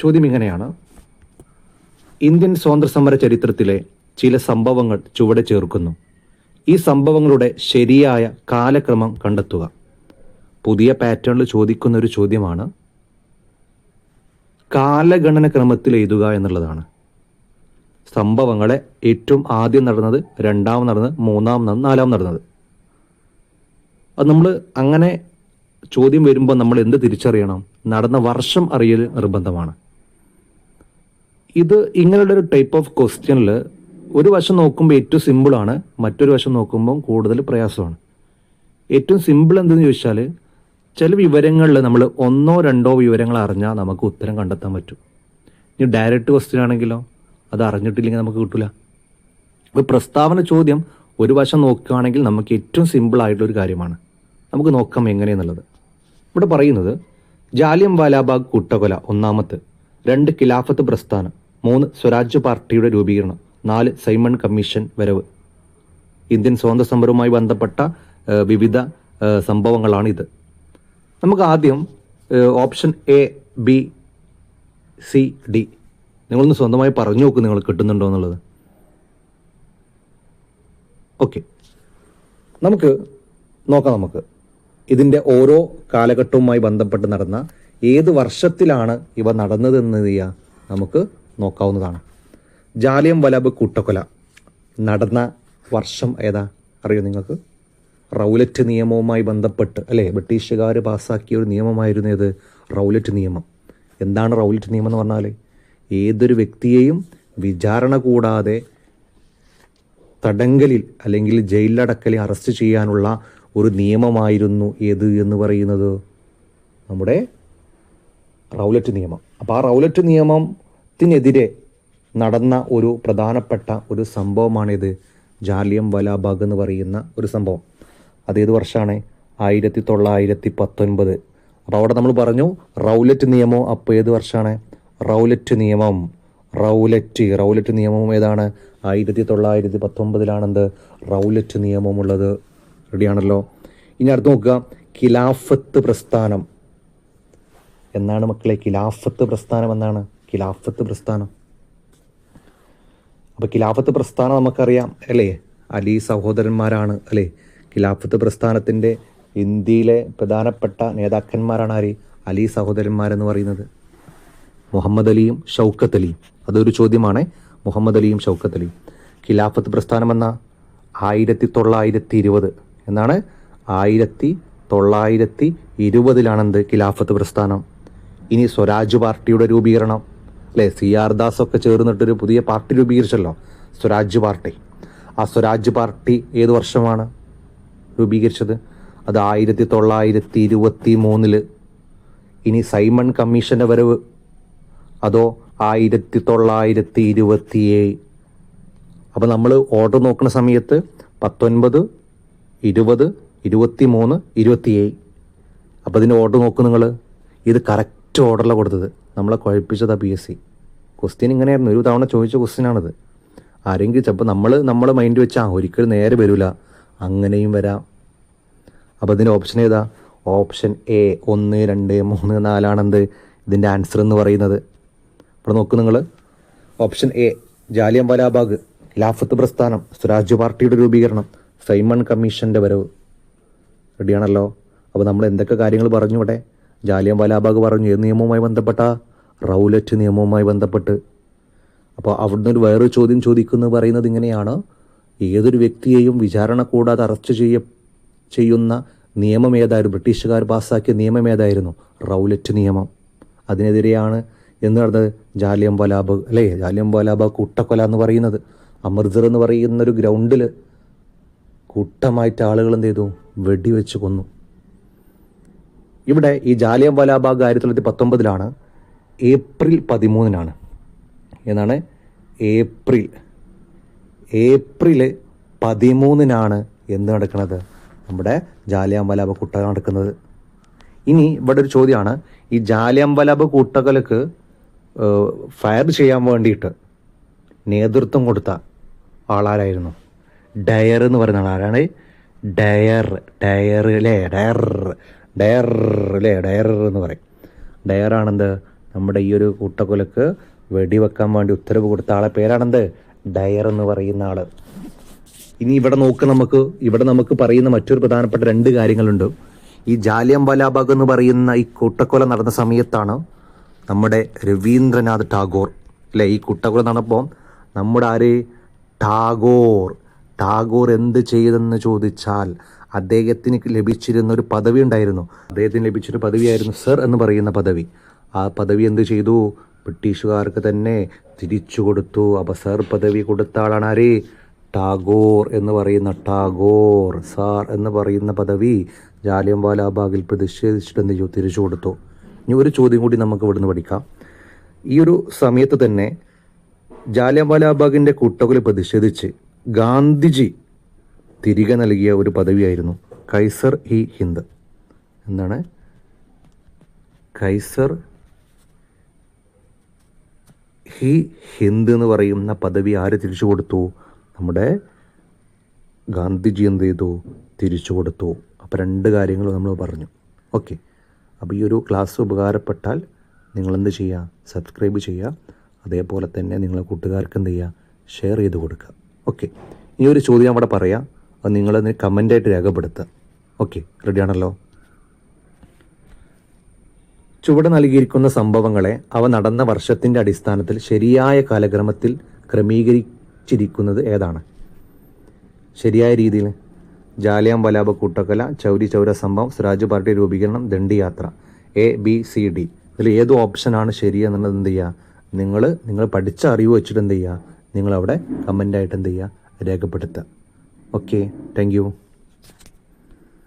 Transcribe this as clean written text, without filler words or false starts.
ചോദ്യം ഇങ്ങനെയാണ്: ഇന്ത്യൻ സ്വാതന്ത്ര്യസമര ചരിത്രത്തിലെ ചില സംഭവങ്ങൾ ചുവടെ ചേർക്കുന്നു. ഈ സംഭവങ്ങളുടെ ശരിയായ കാലക്രമം കണ്ടെത്തുക. പുതിയ പാറ്റേണിൽ ചോദിക്കുന്ന ഒരു ചോദ്യമാണ്. കാലഗണന ക്രമത്തിൽ എഴുതുക എന്നുള്ളതാണ്. സംഭവങ്ങളെ ഏറ്റവും ആദ്യം നടന്നത്, രണ്ടാമത് നടന്നത്, മൂന്നാം നടന്നത്, നാലാം നടന്നത്. അത് നമ്മൾ അങ്ങനെ ചോദ്യം വരുമ്പോൾ നമ്മൾ എന്ത് തിരിച്ചറിയണം? നടന്ന വർഷം അറിയൽ നിർബന്ധമാണ്. ഇത് ഇങ്ങനെയുള്ള ഒരു ടൈപ്പ് ഓഫ് ക്വസ്റ്റ്യനിൽ ഒരു വശം നോക്കുമ്പോൾ ഏറ്റവും സിമ്പിളാണ്, മറ്റൊരു വശം നോക്കുമ്പോൾ കൂടുതൽ പ്രയാസമാണ്. ഏറ്റവും സിമ്പിൾ എന്തെന്ന് ചോദിച്ചാൽ, ചില വിവരങ്ങളിൽ നമ്മൾ ഒന്നോ രണ്ടോ വിവരങ്ങൾ അറിഞ്ഞാൽ നമുക്ക് ഉത്തരം കണ്ടെത്താൻ പറ്റും. ഇനി ഡയറക്റ്റ് ക്വസ്റ്റ്യൻ ആണെങ്കിലോ അത് അറിഞ്ഞിട്ടില്ലെങ്കിൽ നമുക്ക് കിട്ടില്ല. ഇപ്പോൾ പ്രസ്താവന ചോദ്യം ഒരു വശം നോക്കുകയാണെങ്കിൽ നമുക്ക് ഏറ്റവും സിമ്പിളായിട്ടുള്ളൊരു കാര്യമാണ്. നമുക്ക് നോക്കാം എങ്ങനെയെന്നുള്ളത്. ഇവിടെ പറയുന്നത് ജാലിയൻ വാലാബാഗ് കൂട്ടക്കൊല ഒന്നാമത്തെ, 2 ഖിലാഫത്ത് പ്രസ്ഥാനം, 3 സ്വരാജ് പാർട്ടിയുടെ രൂപീകരണം, 4 സൈമൺ കമ്മീഷൻ വരവ്. ഇന്ത്യൻ സ്വാതന്ത്ര്യ സമരവുമായി ബന്ധപ്പെട്ട വിവിധ സംഭവങ്ങളാണിത്. നമുക്ക് ആദ്യം option A, B, C, D നിങ്ങളൊന്ന് സ്വന്തമായി പറഞ്ഞു നോക്ക്, നിങ്ങൾ കിട്ടുന്നുണ്ടോ എന്നുള്ളത്. ഓക്കെ, നമുക്ക് നോക്കാം. ഇതിൻ്റെ ഓരോ കാലഘട്ടവുമായി ബന്ധപ്പെട്ട് നടന്ന ഏത് വർഷത്തിലാണ് ഇവ നടന്നതെന്ന് നമുക്ക് നോക്കാവുന്നതാണ്. ജാലിയൻ വാലാബാഗ് കൂട്ടക്കൊല നടന്ന വർഷം ഏതാ അറിയോ നിങ്ങൾക്ക്? റൗലറ്റ് നിയമവുമായി ബന്ധപ്പെട്ട് അല്ലേ, ബ്രിട്ടീഷുകാർ പാസ്സാക്കിയ ഒരു നിയമമായിരുന്നു ഇത്, റൗലറ്റ് നിയമം. എന്താണ് റൗലറ്റ് നിയമം എന്ന് പറഞ്ഞാൽ? ഏതൊരു വ്യക്തിയെയും വിചാരണ കൂടാതെ തടങ്കലിൽ അല്ലെങ്കിൽ ജയിലിലടക്കലിൽ അറസ്റ്റ് ചെയ്യാനുള്ള ഒരു നിയമമായിരുന്നു ഏത് എന്ന് പറയുന്നത്? നമ്മുടെ റൗലറ്റ് നിയമം. അപ്പോൾ ആ റൗലറ്റ് നിയമത്തിനെതിരെ നടന്ന ഒരു പ്രധാനപ്പെട്ട ഒരു സംഭവമാണിത്, ജാലിയൻ വാലാബാഗ് എന്ന് പറയുന്ന ഒരു സംഭവം. അതേത് വർഷമാണ്? 1919. അപ്പോൾ അവിടെ നമ്മൾ പറഞ്ഞു റൗലറ്റ് നിയമം. അപ്പോൾ ഏത് വർഷമാണ് റൗലറ്റ് നിയമം? റൗലറ്റ് നിയമം ഏതാണ്? 1919 റൗലറ്റ് നിയമമുള്ളത്. റെഡിയാണല്ലോ. ഇനി അടുത്ത് നോക്കുക, ഖിലാഫത്ത് പ്രസ്ഥാനം എന്നാണ് മക്കളെ. ഖിലാഫത്ത് പ്രസ്ഥാനം എന്നാണ് ഖിലാഫത്ത് പ്രസ്ഥാനം. അപ്പോൾ ഖിലാഫത്ത് പ്രസ്ഥാനം നമുക്കറിയാം അല്ലേ, അലി സഹോദരന്മാരാണ് അല്ലേ ഖിലാഫത്ത് പ്രസ്ഥാനത്തിൻ്റെ ഇന്ത്യയിലെ പ്രധാനപ്പെട്ട നേതാക്കന്മാരാണ് ആര്? അലി സഹോദരന്മാരെന്ന് പറയുന്നത്. മുഹമ്മദ് അലിയും ഷൗക്കത്ത് അലിയും. അതൊരു ചോദ്യമാണ്. മുഹമ്മദ് അലിയും ഷൗക്കത്ത് അലിയും. ഖിലാഫത്ത് പ്രസ്ഥാനം എന്ന 1920 എന്നാണ്. 1920 ഖിലാഫത്ത് പ്രസ്ഥാനം. ഇനി സ്വരാജ് പാർട്ടിയുടെ രൂപീകരണം അല്ലേ, CR ദാസൊക്കെ ചേർന്നിട്ടൊരു പുതിയ പാർട്ടി രൂപീകരിച്ചല്ലോ, സ്വരാജ് പാർട്ടി. ആ സ്വരാജ് പാർട്ടി ഏത് വർഷമാണ് രൂപീകരിച്ചത്? അത് 1923. ഇനി സൈമൺ കമ്മീഷൻ്റെ വരവ് അതോ 1927. അപ്പോൾ നമ്മൾ ഓർഡർ നോക്കുന്ന സമയത്ത് 19, 20, 23, 27. അപ്പോൾ ഇതിൻ്റെ ഓർഡർ നോക്കും നിങ്ങൾ. ഇത് കറക്റ്റ് ഓർഡറിലാണ് കൊടുത്തത്. നമ്മളെ കുഴപ്പിച്ചതാ PSC. ക്വസ്റ്റ്യൻ ഇങ്ങനെയായിരുന്നു, ഒരു തവണ ചോദിച്ച ക്വസ്റ്റ്യനാണിത്. ആരെങ്കിലും ചിലപ്പോൾ നമ്മളെ മൈൻഡ് വെച്ചാൽ ഒരിക്കലും നേരെ വരില്ല, അങ്ങനെയും വരാം. അപ്പോൾ ഇതിൻ്റെ ഓപ്ഷൻ ഏതാ? ഓപ്ഷൻ എ 1, 2, 3, 4 ഇതിൻ്റെ ആൻസർ എന്ന് പറയുന്നത്. ഇവിടെ നോക്കും നിങ്ങൾ. ഓപ്ഷൻ എ ജാലിയൻ വാലാബാഗ്, ഖിലാഫത്ത് പ്രസ്ഥാനം, സ്വരാജ് പാർട്ടിയുടെ രൂപീകരണം, സൈമൺ കമ്മീഷൻ്റെ വരവ്. റെഡിയാണല്ലോ. അപ്പോൾ നമ്മൾ എന്തൊക്കെ കാര്യങ്ങൾ പറഞ്ഞു ഇവിടെ? ജാലിയൻ വാലാബാഗ് പറഞ്ഞു ഏത് നിയമവുമായി ബന്ധപ്പെട്ട? റൗലറ്റ് നിയമവുമായി ബന്ധപ്പെട്ട്. അപ്പോൾ അവിടുന്ന് ഒരു വേറൊരു ചോദ്യം ചോദിക്കുന്നത് പറയുന്നത് ഇങ്ങനെയാണ്: ഏതൊരു വ്യക്തിയെയും വിചാരണ കൂടാതെ അറസ്റ്റ് ചെയ്യുന്ന നിയമം ഏതായിരുന്നു? ബ്രിട്ടീഷുകാർ പാസ്സാക്കിയ നിയമം ഏതായിരുന്നു? റൗലറ്റ് നിയമം. അതിനെതിരെയാണ് എന്ന് പറഞ്ഞത് ജാലിയൻ വാലാബാഗ് അല്ലേ, ജാലിയൻ വാലാബാഗ് കൂട്ടക്കൊല എന്ന് പറയുന്നത്. അമൃത്സർ എന്ന് പറയുന്നൊരു ഗ്രൗണ്ടിൽ കൂട്ടമായിട്ട് ആളുകൾ എന്ത് ചെയ്തു? വെടിവെച്ച് കൊന്നു. ഇവിടെ ഈ ജാലിയൻ വാലാബാഗ് 1919 ഏപ്രിൽ 13 എന്നാണ്. ഏപ്രിൽ 13 എന്ത് നടക്കുന്നത്? നമ്മുടെ ജാലിയൻ വാലാബാഗ് കൂട്ടക്കൊല നടക്കുന്നത്. ഇനി ഇവിടെ ഒരു ചോദ്യമാണ്, ഈ ജാലിയൻ വാലാബാഗ് കൂട്ടക്കൊലക്ക് ഫയർ ചെയ്യാൻ വേണ്ടിയിട്ട് നേതൃത്വം കൊടുത്ത ആളാരായിരുന്നു? ഡയർ എന്ന് പറയുന്ന ആളാരാണ്? ഡയർ അല്ലേ, ഡയർ എന്ന് പറയും. ഡയറാണെന്ത്? നമ്മുടെ ഈ ഒരു കൂട്ടക്കൊലക്ക് വെടിവെക്കാൻ വേണ്ടി ഉത്തരവ് കൊടുത്ത ആളെ പേരാണെന്ത്? ഡയർ എന്ന് പറയുന്ന ആള്. ഇനി ഇവിടെ നമുക്ക് പറയുന്ന മറ്റൊരു പ്രധാനപ്പെട്ട 2 കാര്യങ്ങളുണ്ട്. ഈ ജാലിയൻ വാലാബാഗ് എന്ന് പറയുന്ന ഈ കൂട്ടക്കൊല നടന്ന സമയത്താണ് നമ്മുടെ രവീന്ദ്രനാഥ് ടാഗോർ അല്ലേ, ഈ കൂട്ടക്കൊല നടന്നപ്പോൾ നമ്മുടെ ടാഗോർ എന്ത് ചെയ്തെന്ന് ചോദിച്ചാൽ അദ്ദേഹത്തിന് ലഭിച്ചിരുന്ന ഒരു പദവി ഉണ്ടായിരുന്നു. അദ്ദേഹത്തിന് ലഭിച്ചൊരു പദവിയായിരുന്നു സർ എന്ന് പറയുന്ന പദവി. ആ പദവി എന്ത് ചെയ്തു? ബ്രിട്ടീഷുകാർക്ക് തന്നെ തിരിച്ചു കൊടുത്തു. അപ്പോൾ സർ പദവി കൊടുത്ത ആളാണ് ടാഗോർ എന്ന് പറയുന്ന സാർ എന്ന് പറയുന്ന പദവി ജാലിയൻ വാലാബാഗിൽ പ്രതിഷേധിച്ചിട്ട് എന്ത് ചെയ്തു? തിരിച്ചു കൊടുത്തു. ഇനി ഒരു ചോദ്യം കൂടി നമുക്ക് ഇവിടുന്ന് പഠിക്കാം. ഈ ഒരു സമയത്ത് തന്നെ ജാലിയൻ വാലാബാഗിൻ്റെ കൂട്ടക്കൊല പ്രതിഷേധിച്ച് ഗാന്ധിജി തിരികെ നൽകിയ ഒരു പദവിയായിരുന്നു കൈസർ ഇ ഹിന്ദ്. എന്താണ്? കൈസർ ഹിന്ദ് എന്ന് പറയുന്ന പദവി ആര് തിരിച്ചു കൊടുത്തു? നമ്മുടെ ഗാന്ധിജി എന്ത് ചെയ്തു? തിരിച്ചു കൊടുത്തു. അപ്പോൾ 2 കാര്യങ്ങൾ നമ്മൾ പറഞ്ഞു. ഓക്കെ, അപ്പോൾ ഈ ഒരു ക്ലാസ് ഉപകാരപ്പെട്ടാൽ നിങ്ങളെന്ത് ചെയ്യുക? സബ്സ്ക്രൈബ് ചെയ്യുക. അതേപോലെ തന്നെ നിങ്ങളെ കൂട്ടുകാർക്ക് എന്ത് ചെയ്യുക? ഷെയർ ചെയ്ത് കൊടുക്കുക. ഓക്കെ, ഈ ഒരു ചോദ്യം അവിടെ പറയാം, അത് നിങ്ങളതിന് കമൻ്റായിട്ട് രേഖപ്പെടുത്തുക. ഓക്കെ, റെഡിയാണല്ലോ? ചുവടെ നൽകിയിരിക്കുന്ന സംഭവങ്ങളെ അവ നടന്ന വർഷത്തിൻ്റെ അടിസ്ഥാനത്തിൽ ശരിയായ കാലക്രമത്തിൽ ക്രമീകരിച്ചിരിക്കുന്നത് ഏതാണ്? ശരിയായ രീതിയിൽ ജാലിയൻ വാലാബാഗ് കൂട്ടക്കൊല, ചൗരി ചൗര സംഭവം, സ്വരാജ് പാർട്ടി രൂപീകരണം, ദണ്ഡി യാത്ര. ABCD ഇതിൽ ഏത് ഓപ്ഷനാണ് ശരിയെന്നുള്ളത് എന്ത് ചെയ്യുക? നിങ്ങൾ പഠിച്ച അറിവ് വെച്ചിട്ട് എന്ത് ചെയ്യുക? നിങ്ങളവിടെ കമൻ്റായിട്ട് എന്ത് ചെയ്യുക? രേഖപ്പെടുത്തുക. Okay, thank you.